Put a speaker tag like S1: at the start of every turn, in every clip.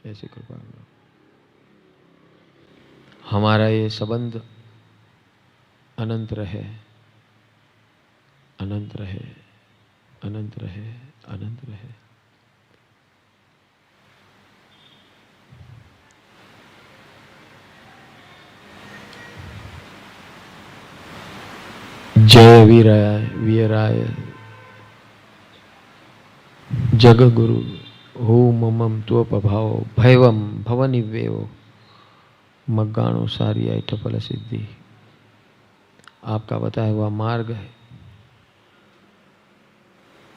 S1: ऐसी कृपा करो। हमारा ये संबंध अनंत रहे, अनंत रहे, अनंत रहे, अनंत रहे। जय वीराय वीराय जग गुरु हो मम त्वपभाव भैवम भवनिवेव मग्गाणो सारियाय टफल सिद्धि। आपका बताया हुआ मार्ग है।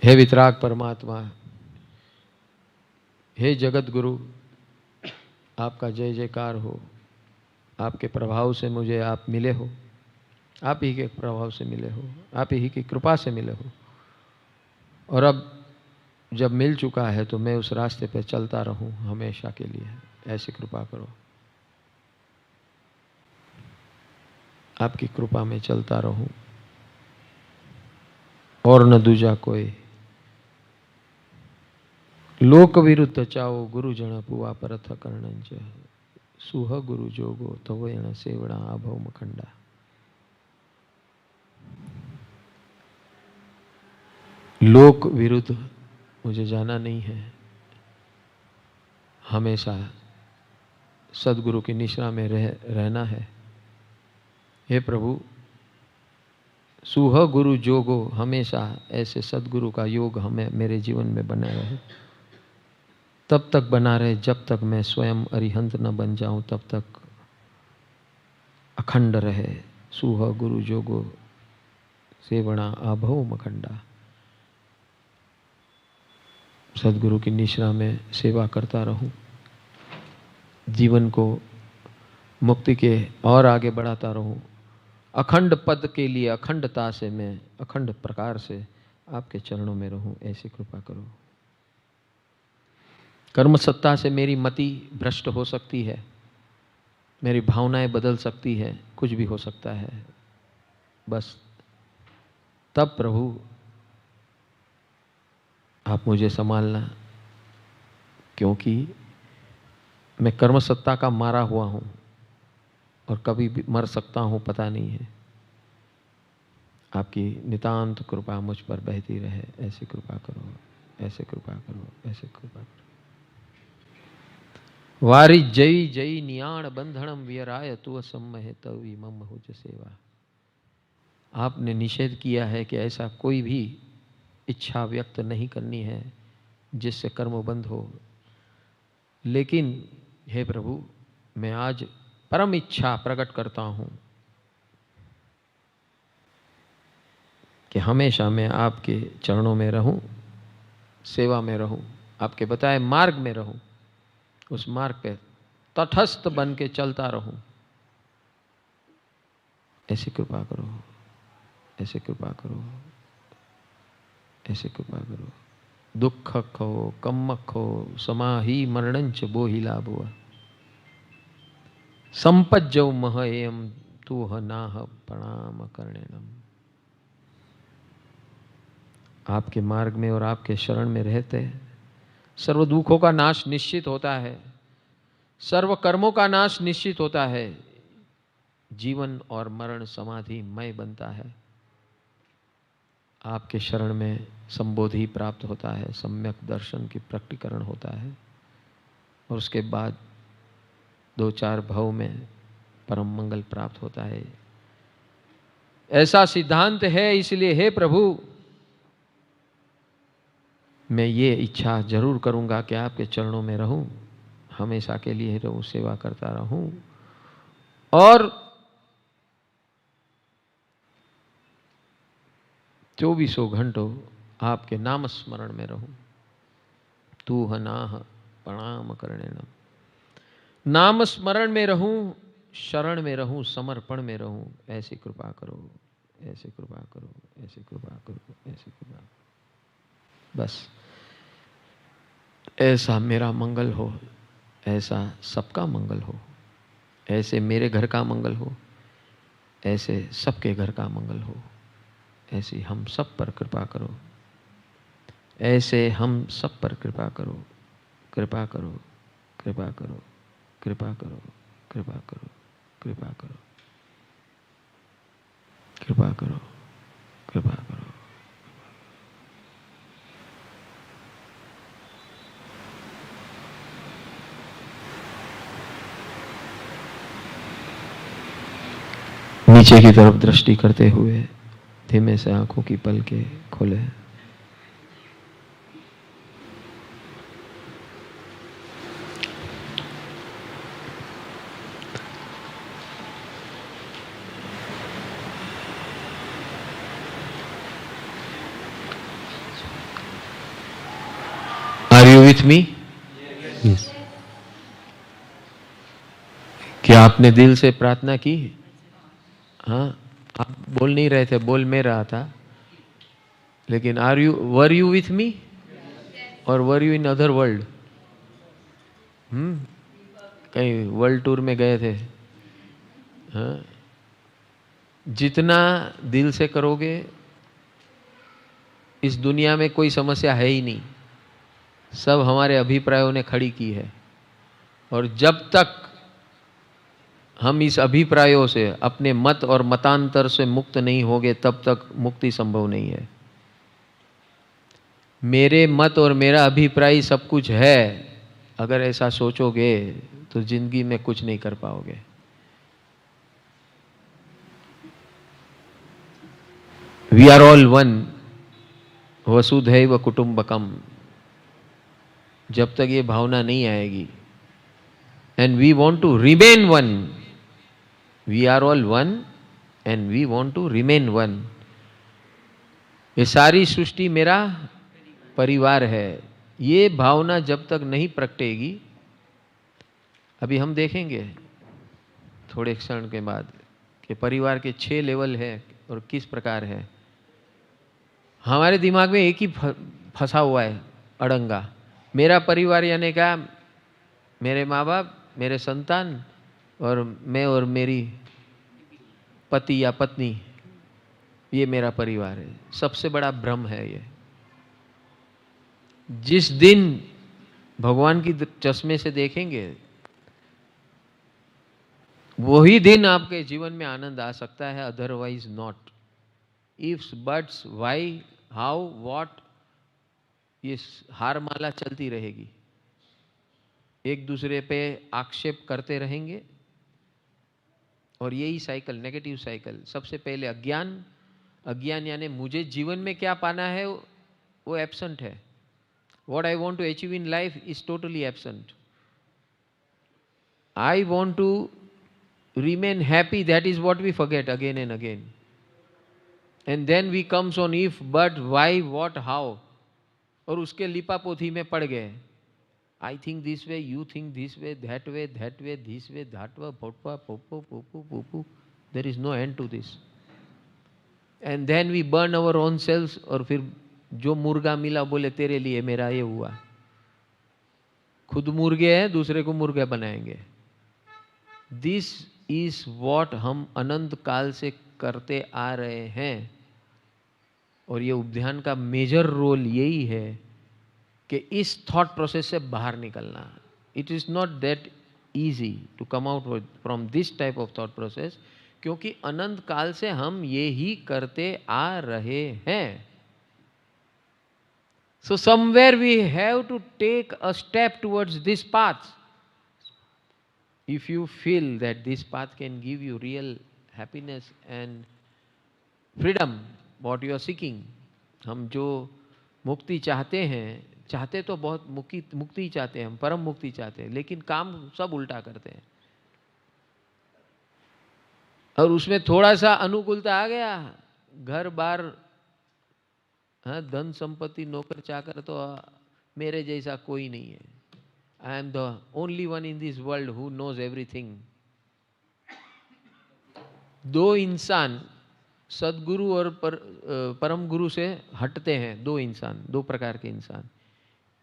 S1: हे वितराग परमात्मा, हे जगत गुरु, आपका जय जयकार हो। आपके प्रभाव से मुझे आप मिले हो, आप ही के प्रभाव से मिले हो, आप ही की कृपा से मिले हो। और अब जब मिल चुका है तो मैं उस रास्ते पर चलता रहूं हमेशा के लिए। ऐसी कृपा करो। आपकी कृपा में चलता रहूं और न दूजा कोई। लोक विरुद्ध चाओ गुरु जन पुआ परथ कर्णंच सुह गुरु जोगो तव यण सेवणा आभव मखंडा। लोक विरुद्ध मुझे जाना नहीं है, हमेशा सदगुरु की निश्रा में रहना है। हे प्रभु, सुह गुरु जोगो, हमेशा ऐसे सदगुरु का योग हमें मेरे जीवन में बना रहे। तब तक बना रहे जब तक मैं स्वयं अरिहंत न बन जाऊं, तब तक अखंड रहे। सुह गुरु जोगो सेवणा आभव मखंडा। सदगुरु की निश्रा में सेवा करता रहूं, जीवन को मुक्ति के और आगे बढ़ाता रहूं। अखंड पद के लिए अखंडता से मैं अखंड प्रकार से आपके चरणों में रहूं। ऐसी कृपा करो। कर्म सत्ता से मेरी मति भ्रष्ट हो सकती है, मेरी भावनाएं बदल सकती है, कुछ भी हो सकता है। बस तब प्रभु आप मुझे संभालना, क्योंकि मैं कर्म सत्ता का मारा हुआ हूं और कभी भी मर सकता हूं, पता नहीं है। आपकी नितांत कृपा मुझ पर बहती रहे। ऐसी कृपा करो, ऐसे कृपा करो, ऐसे कृपा करो। वारी जय जय नियाण बंधनम वियराय तु सम्महे तवी मम हुज सेवा। आपने निषेध किया है कि ऐसा कोई भी इच्छा व्यक्त नहीं करनी है जिससे कर्म बंध हो। लेकिन हे प्रभु, मैं आज परम इच्छा प्रकट करता हूं कि हमेशा मैं आपके चरणों में रहूं, सेवा में रहूं, आपके बताए मार्ग में रहूं, उस मार्ग पे तटस्थ बन के चलता रहूं। ऐसी कृपा करो, ऐसी कृपा करो, ऐसी कृपा करो। दुख खो कम्मक खो समाही मरणंच बोहि लाभुआ संपज्जौ मह एयम तू ह नाह प्रणाम कर्णेनम। आपके मार्ग में और आपके शरण में रहते सर्व दुखों का नाश निश्चित होता है, सर्व कर्मों का नाश निश्चित होता है। जीवन और मरण समाधि मय बनता है। आपके शरण में संबोधि प्राप्त होता है, सम्यक दर्शन की प्रकटीकरण होता है, और उसके बाद दो चार भव में परम मंगल प्राप्त होता है। ऐसा सिद्धांत है। इसलिए हे प्रभु, मैं ये इच्छा जरूर करूंगा कि आपके चरणों में रहूं, हमेशा के लिए रहूं, सेवा करता रहूं और 24 घंटों आपके नाम स्मरण में रहूं। तू ह नाह प्रणाम कर्णेनम। नाम स्मरण में रहूं, शरण में रहूं, समर्पण में रहूं। ऐसी कृपा करो, ऐसी कृपा करो, ऐसी कृपा करो, ऐसी कृपा करो। बस ऐसा मेरा मंगल हो, ऐसा सबका मंगल हो, ऐसे मेरे घर का मंगल हो, ऐसे सबके घर का मंगल हो। ऐसी हम सब पर कृपा करो, ऐसे हम सब पर कृपा करो, कृपा करो, कृपा करो, कृपा करो, कृपा करो, कृपा करो, कृपा करो, कृपा करो। नीचे की तरफ दृष्टि करते हुए धीमे से आंखों की पलकें खोले। Are you with me?
S2: Yes.
S1: क्या आपने दिल से प्रार्थना की? हाँ, आप बोल नहीं रहे थे, बोल मैं रहा था, लेकिन वर यू विथ मी और were you in other world? कहीं वर्ल्ड टूर में गए थे? हाँ, जितना दिल से करोगे, इस दुनिया में कोई समस्या है ही नहीं, सब हमारे अभिप्रायों ने खड़ी की है। और जब तक हम इस अभिप्रायों से, अपने मत और मतांतर से मुक्त नहीं होंगे, तब तक मुक्ति संभव नहीं है। मेरे मत और मेरा अभिप्राय सब कुछ है, अगर ऐसा सोचोगे तो जिंदगी में कुछ नहीं कर पाओगे। वी आर ऑल वन, वसुधैव कुटुंबकम। जब तक ये भावना नहीं आएगी, and we want to remain one, we are all one and we want to remain one. ये सारी सृष्टि मेरा परिवार है, ये भावना जब तक नहीं प्रकटेगी, अभी हम देखेंगे थोड़े क्षण के बाद कि परिवार के 6 लेवल है और किस प्रकार है। हमारे दिमाग में एक ही फंसा हुआ है अड़ंगा, मेरा परिवार यानी क्या? मेरे माँ बाप, मेरे संतान और मैं और मेरी पति या पत्नी, ये मेरा परिवार है। सबसे बड़ा भ्रम है ये। जिस दिन भगवान की चश्मे से देखेंगे, वही दिन आपके जीवन में आनंद आ सकता है, otherwise not. Ifs, buts, why, how, what, ये हार माला चलती रहेगी। एक दूसरे पे आक्षेप करते रहेंगे और यही साइकिल, नेगेटिव साइकिल। सबसे पहले अज्ञान, अज्ञान यानी मुझे जीवन में क्या पाना है वो एब्सेंट है। What I want to achieve in life is totally absent. I want to remain happy, that is what we forget again and again. And then we comes on if, but, why, what, how, और उसके लिपापोथी में पड़ गए। I think this way, you think this way, that way, this way, that way, poppa, popo, popo, popo. There is no end to this. And then we burn our own selves, और फिर जो मुर्गा मिला बोले तेरे लिए मेरा ये हुआ। खुद मुर्गे हैं, दूसरे को मुर्गा बनाएंगे। दिस इज वॉट हम अनंत काल से करते आ रहे हैं। और ये उपध्यान का मेजर रोल यही है कि इस थॉट प्रोसेस से बाहर निकलना। It is not that easy to come out from this type of thought process, क्योंकि अनंत काल से हम ये ही करते आ रहे हैं। So somewhere we have to take a step towards this path. If you feel that this path can give you real happiness and freedom, what you are seeking, हम जो मुक्ति चाहते हैं, चाहते तो बहुत मुक्ति चाहते हैं, हम परम मुक्ति चाहते हैं, लेकिन काम सब उल्टा करते हैं। और उसमें थोड़ा सा अनुकूलता आ गया, घर बार, हाँ, धन संपत्ति, नौकर चाकर, तो मेरे जैसा कोई नहीं है। I am the only one in this world who knows everything. दो इंसान सदगुरु और परम गुरु से हटते हैं। दो इंसान, दो प्रकार के इंसान।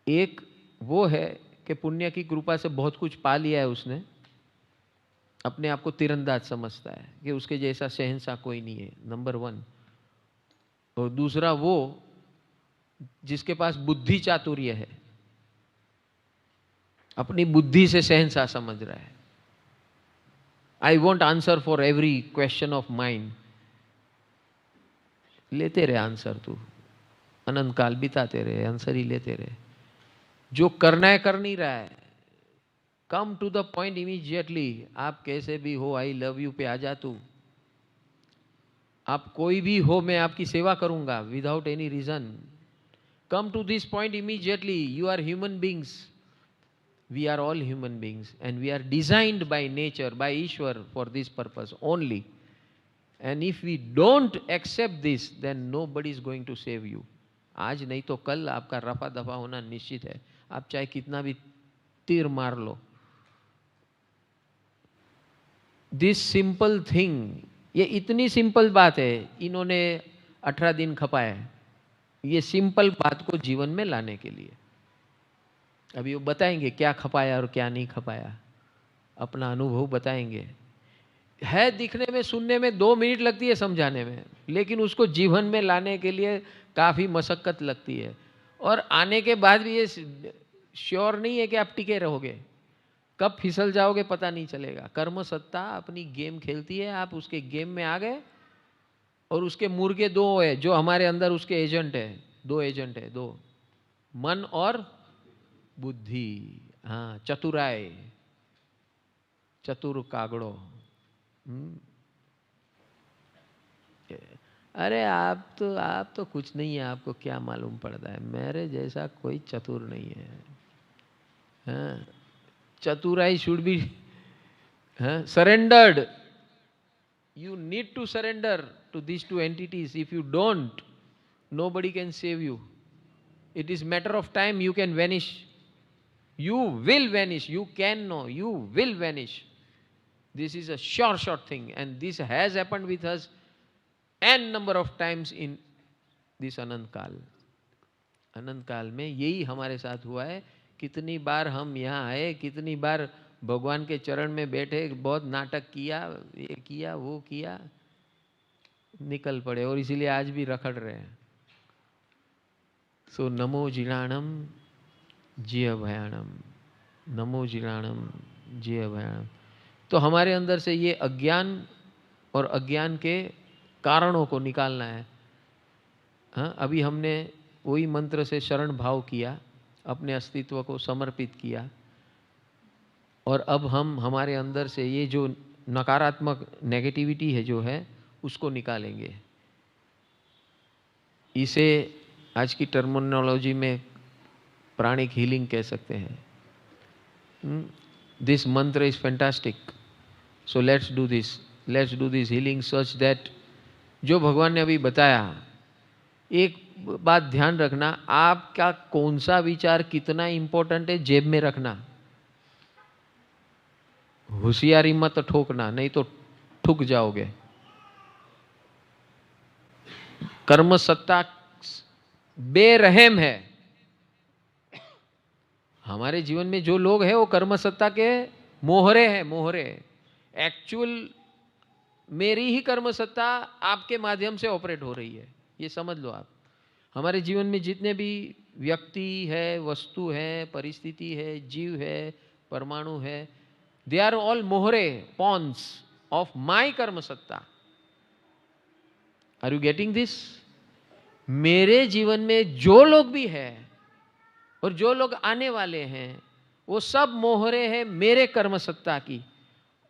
S1: एक वो है कि पुण्य की कृपा से बहुत कुछ पा लिया है उसने, अपने आप को तीरंदाज समझता है कि उसके जैसा शहंशाह कोई नहीं है, नंबर 1। और दूसरा वो जिसके पास बुद्धि चातुर्य है, अपनी बुद्धि से शहंशाह समझ रहा है। I want answer for every question of mind. लेते रहे आंसर, तू अनंत काल बिताते रहे, आंसर ही लेते रहे। जो करना है कर नहीं रहा है, come to the point immediately. आप कैसे भी हो, आई लव यू पे आ जा तू। आप कोई भी हो, मैं आपकी सेवा करूंगा without any reason. Come to this point immediately. You are human beings, we are all human beings and we are designed by nature, by Ishwar, for this purpose only. And if we don't accept this, then nobody is going to save you. आज नहीं तो कल आपका रफा दफा होना निश्चित है, आप चाहे कितना भी तीर मार लो। दिस सिंपल थिंग, ये इतनी सिंपल बात है, इन्होंने 18 दिन खपाए ये सिंपल बात को जीवन में लाने के लिए। अभी वो बताएंगे क्या खपाया और क्या नहीं खपाया, अपना अनुभव बताएंगे। है दिखने में, सुनने में 2 मिनट लगती है समझाने में, लेकिन उसको जीवन में लाने के लिए काफ़ी मशक्क़त लगती है। और आने के बाद भी ये श्योर नहीं है कि आप टिके रहोगे, कब फिसल जाओगे पता नहीं चलेगा। कर्म सत्ता अपनी गेम खेलती है, आप उसके गेम में आ गए और उसके मुर्गे 2 है जो हमारे अंदर उसके एजेंट है। 2 एजेंट है, 2, मन और बुद्धि। हाँ, चतुराई, चतुर कागड़ो। अरे आप तो कुछ नहीं है, आपको क्या मालूम पड़ता है, मेरे जैसा कोई चतुर नहीं है। हाँ, चतुराई should be surrendered. You need to surrender to these 2 entities. If you don't, nobody can save you. It is matter of time, you can vanish. You will vanish. You can know. You will vanish. This is a sure thing, and this has happened with us n number of times in this अनंत काल। अनंत काल में यही हमारे साथ हुआ है। कितनी बार हम यहाँ आए, कितनी बार भगवान के चरण में बैठे, बहुत नाटक किया, ये किया वो किया, निकल पड़े, और इसीलिए आज भी रखड़ रहे हैं। सो नमो जिणाणम जिय भयाणम, नमो जिणाणम जिय भयाणम। तो हमारे अंदर से ये अज्ञान और अज्ञान के कारणों को निकालना है। हाँ, अभी हमने वही मंत्र से शरण भाव किया, अपने अस्तित्व को समर्पित किया, और अब हम हमारे अंदर से ये जो नकारात्मक नेगेटिविटी है जो है उसको निकालेंगे। इसे आज की टर्मिनोलॉजी में प्राणिक हीलिंग कह सकते हैं। दिस मंत्र is fantastic, so let's do this healing such that, जो भगवान ने अभी बताया, एक बात ध्यान रखना, आपका कौन सा विचार कितना इंपॉर्टेंट है जेब में रखना, होशियारी मत ठोकना, नहीं तो ठुक जाओगे। कर्म सत्ता बेरहम है। हमारे जीवन में जो लोग हैं वो कर्म सत्ता के मोहरे हैं, मोहरे। एक्चुअल मेरी ही कर्म सत्ता आपके माध्यम से ऑपरेट हो रही है, ये समझ लो आप। हमारे जीवन में जितने भी व्यक्ति है, वस्तु है, परिस्थिति है, जीव है, परमाणु है, they are all mohre, pawns of my karma satta. Are you getting this? मेरे जीवन में जो लोग भी हैं और जो लोग आने वाले हैं वो सब मोहरे हैं मेरे कर्म सत्ता की।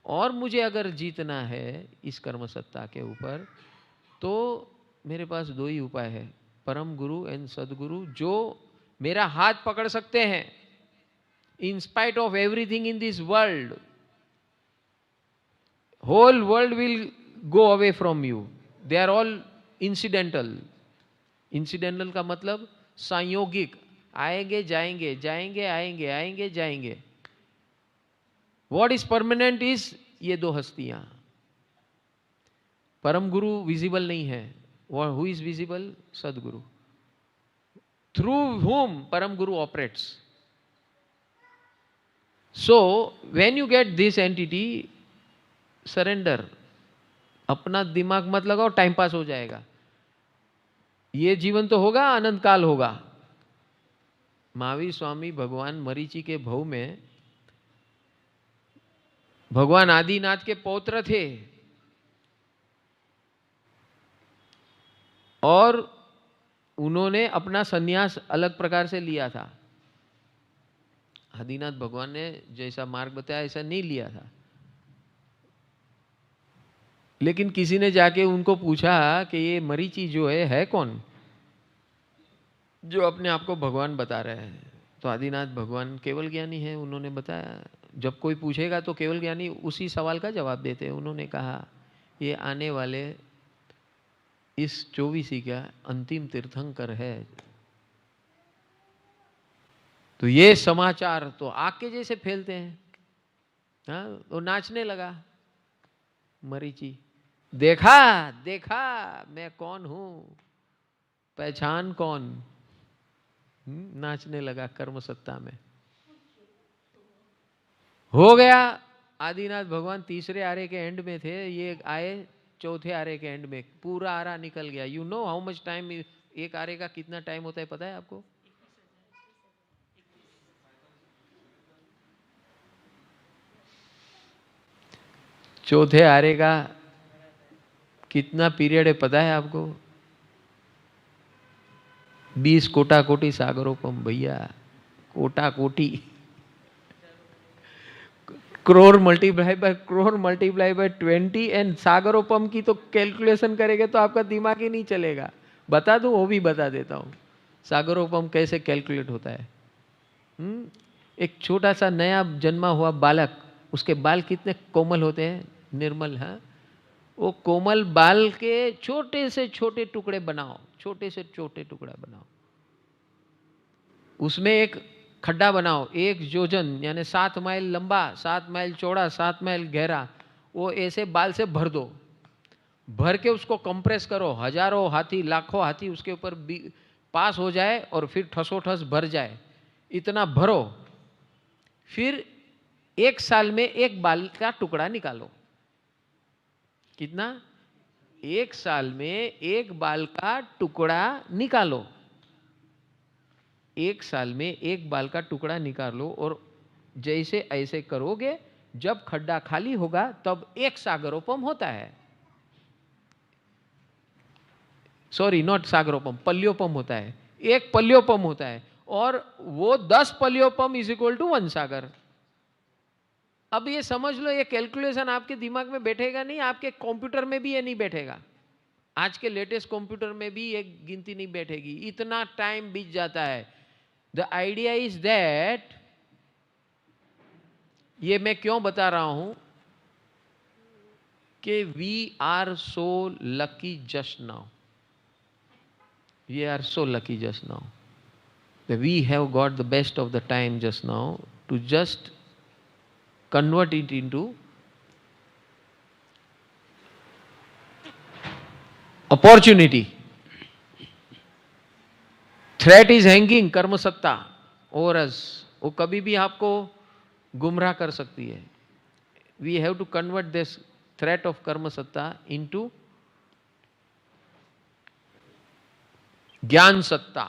S1: और मुझे अगर जीतना है इस कर्म सत्ता के ऊपर, तो मेरे पास 2 ही उपाय है, परम गुरु एंड सदगुरु, जो मेरा हाथ पकड़ सकते हैं। In spite of everything in this world, whole world will go away from you. They are all incidental. Incidental का मतलब संयोगिक, आएंगे जाएंगे, जाएंगे आएंगे, आएंगे जाएंगे। What is permanent is ये 2 हस्तियां। परम गुरु विजिबल नहीं है, who is visible? सदगुरु, through whom परम गुरु operates. So when you get this entity, surrender. अपना दिमाग मत लगाओ, टाइम पास हो जाएगा। ये जीवन तो होगा, अनंत काल होगा। महावीर स्वामी भगवान मरीचि के भव में भगवान आदिनाथ के पौत्र थे और उन्होंने अपना सन्यास अलग प्रकार से लिया था। आदिनाथ भगवान ने जैसा मार्ग बताया ऐसा नहीं लिया था, लेकिन किसी ने जाके उनको पूछा कि ये मरीचि जो है कौन, जो अपने आप को भगवान बता रहे हैं। तो आदिनाथ भगवान केवल ज्ञानी है, उन्होंने बताया। जब कोई पूछेगा तो केवल ज्ञानी उसी सवाल का जवाब देते हैं। उन्होंने कहा ये आने वाले इस 24 का अंतिम तीर्थंकर है। तो ये समाचार तो आग के जैसे फैलते हैं। हाँ, वो नाचने लगा मरीचि, देखा देखा मैं कौन हूं, पहचान कौन। नाचने लगा कर्म सत्ता में। हो गया। आदिनाथ भगवान तीसरे आरे के एंड में थे, ये आए चौथे आरे के एंड में, पूरा आरा निकल गया। You know how much time, एक आरे का कितना टाइम होता है पता है आपको? चौथे आरे का कितना पीरियड है पता है आपको? 20 कोटा कोटि सागरोपम भैया, कोटा कोटि, करोड़ मल्टीप्लाई बाय 20 एंड सागरोपम की तो कैलकुलेशन करेंगे तो आपका दिमाग ही नहीं चलेगा। बता दूं, वो भी बता देता हूं सागरोपम कैसे कैलकुलेट होता है। एक छोटा सा नया जन्मा हुआ बालक, उसके बाल कितने कोमल होते हैं, निर्मल। हाँ, वो कोमल बाल के छोटे से छोटे टुकड़े बनाओ, छोटे से छोटे टुकड़ा बनाओ, उसमें एक खड्डा बनाओ, 1 योजन यानी 7 माइल लंबा, 7 माइल चौड़ा, 7 माइल गहरा, वो ऐसे बाल से भर दो। भर के उसको कंप्रेस करो, हजारों हाथी लाखों हाथी उसके ऊपर पास हो जाए और फिर ठसोठस भर जाए, इतना भरो। फिर 1 साल में 1 बाल का टुकड़ा निकालो। कितना? 1 साल में 1 बाल का टुकड़ा निकालो। 1 साल में 1 बाल का टुकड़ा निकालो और जैसे ऐसे करोगे, जब खड्डा खाली होगा तब 1 सागरोपम होता है। सॉरी, नॉट सागरोपम, पल्योपम होता है। 1 पल्योपम होता है और वो 10 पल्योपम इज इक्वल टू 1 सागर। अब ये समझ लो, ये कैलकुलेशन आपके दिमाग में बैठेगा नहीं, आपके कंप्यूटर में भी ये नहीं बैठेगा। आज के लेटेस्ट कंप्यूटर में भी ये गिनती नहीं बैठेगी, इतना टाइम बीत जाता है। द आइडिया इज दैट, ये मैं क्यों बता रहा हूं कि we are so lucky just now, we are so lucky just now that we have got the best of the time just now to just convert it into opportunity. Threat is hanging कर्म सत्ता over us, वो कभी भी आपको गुमराह कर सकती है। We have to convert this threat of कर्म सत्ता into ज्ञान सत्ता।